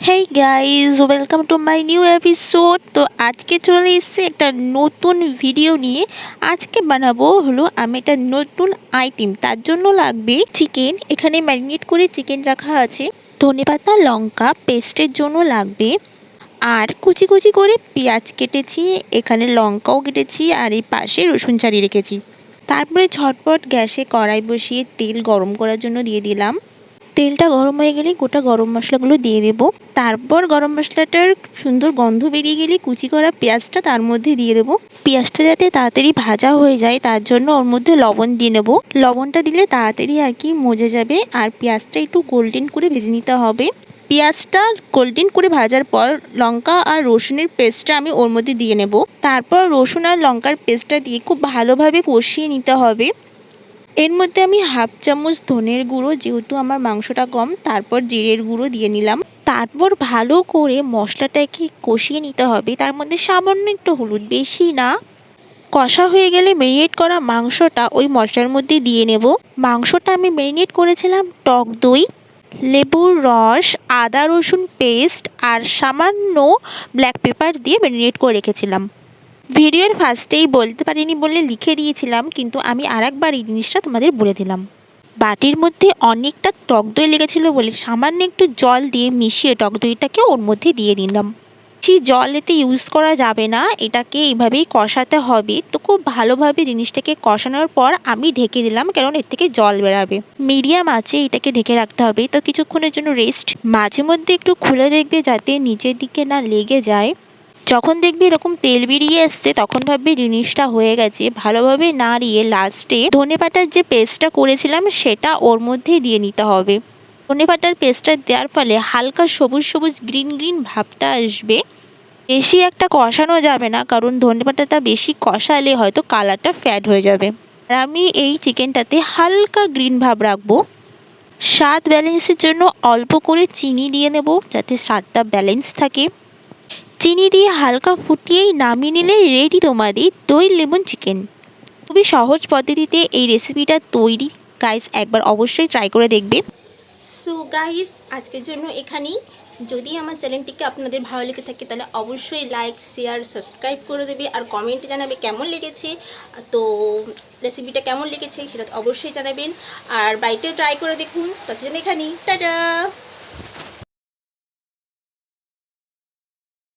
Hey guys, welcome to my new episode. তো আজকে চলে এসেছি একটা নতুন ভিডিও নিয়ে। আজকে বানাবো হলো আমি একটা নতুন আইটেম। তার জন্য লাগবে চিকেন। এখানে ম্যারিনেট করে চিকেন রাখা আছে। ধনেপাতা লঙ্কা পেস্টের জন্য লাগবে। আর কুচি কুচি করে পেঁয়াজ কেটেছি, এখানে লঙ্কাও কেটেছি, আর এই পাশে রসুন ছাড়িয়ে রেখেছি। তারপরে ঝটপট গ্যাসে কড়াই বসিয়ে তেল গরম করার জন্য দিয়ে দিলাম। তেলটা গরম হয়ে গেলে গোটা গরম মশলাগুলো দিয়ে দেবো। তারপর গরম মশলাটার সুন্দর গন্ধ বেরিয়ে গেলে কুচি করা পেঁয়াজটা তার মধ্যে দিয়ে দেবো। পেঁয়াজটা যাতে তাড়াতাড়ি ভাজা হয়ে যায় তার জন্য ওর মধ্যে লবণ দিয়ে নেবো। লবণটা দিলে তাড়াতাড়ি আর কি মজে যাবে। আর পেঁয়াজটা একটু গোল্ডেন করে ভেজে নিতে হবে। পেঁয়াজটা গোল্ডেন করে ভাজার পর লঙ্কা আর রসুনের পেস্টটা আমি ওর মধ্যে দিয়ে নেব। তারপর রসুন আর লঙ্কার পেস্টটা দিয়ে খুব ভালোভাবে কষিয়ে নিতে হবে। এর মধ্যে আমি হাফ চামচ ধনের গুঁড়ো, যেহেতু আমার মাংসটা কম, তারপর জিরের গুঁড়ো দিয়ে নিলাম। তারপর ভালো করে মশলাটাকে কষিয়ে নিতে হবে। তার মধ্যে সামান্য একটু হলুদ, বেশি না। কষা হয়ে গেলে ম্যারিনেট করা মাংসটা ওই মশলার মধ্যে দিয়ে নেব। মাংসটা আমি ম্যারিনেট করেছিলাম টক দই, লেবুর রস, আদা রসুন পেস্ট আর সামান্য ব্ল্যাক পেপার দিয়ে ম্যারিনেট করে রেখেছিলাম। ভিডিওর ফার্স্টেই বলতে পারিনি বলে লিখে দিয়েছিলাম, কিন্তু আমি আরেকবার এই জিনিসটা তোমাদের বলে দিলাম। বাটির মধ্যে অনেকটা টক দই লেগেছিলো বলে সামান্য একটু জল দিয়ে মিশিয়ে টক দইটাকে ওর মধ্যে দিয়ে দিলাম। সেই জল এতে ইউজ করা যাবে না, এটাকে এইভাবেই কষাতে হবে। তো খুব ভালোভাবে জিনিসটাকে কষানোর পর আমি ঢেকে দিলাম, কারণ এর থেকে জল বেরাবে। মিডিয়াম আঁচে এটাকে ঢেকে রাখতে হবে। তো কিছুক্ষণের জন্য রেস্ট। মাঝে মধ্যে একটু খুলে দেখবে যাতে নিচের দিকে না লেগে যায়। যখন দেখবি এরকম তেল বেরিয়ে আসছে তখন ভাববি জিনিসটা হয়ে গেছে। ভালোভাবে নাড়িয়ে লাস্টে ধনেপাতার যে পেস্টটা করেছিলাম সেটা ওর মধ্যে দিয়ে নিতে হবে। ধনেপাতার পেস্টটা দেওয়ার ফলে হালকা সবুজ সবুজ গ্রিন গ্রিন ভাবটা আসবে। বেশি একটা কষানো যাবে না, কারণ ধনেপাতাটা বেশি কষালে হয়তো কালারটা ফ্যাড হয়ে যাবে। আর আমি এই চিকেনটাতে হালকা গ্রিন ভাব রাখবো। স্বাদ ব্যালেন্সের জন্য অল্প করে চিনি দিয়ে নেব, যাতে স্বাদটা ব্যালেন্স থাকে। চিনি দিয়ে হালকা ফুটিয়েই নামিয়ে নিলেই রেডি তোমাদের দই লেমন চিকেন। খুবই সহজ পদ্ধতিতে এই রেসিপিটা তৈরি। গাইস, একবার অবশ্যই ট্রাই করে দেখবে। সো গাইস, আজকের জন্য এখানেই। যদি আমার চ্যানেলটিকে আপনাদের ভালো লেগে থাকে তাহলে অবশ্যই লাইক, শেয়ার, সাবস্ক্রাইব করে দেবে। আর কমেন্টে জানাবে কেমন লেগেছে। তো রেসিপিটা কেমন লেগেছে সেটা অবশ্যই জানাবেন। আর বাড়িতেও ট্রাই করে দেখুন। ততদিন এখানেই, টাটা।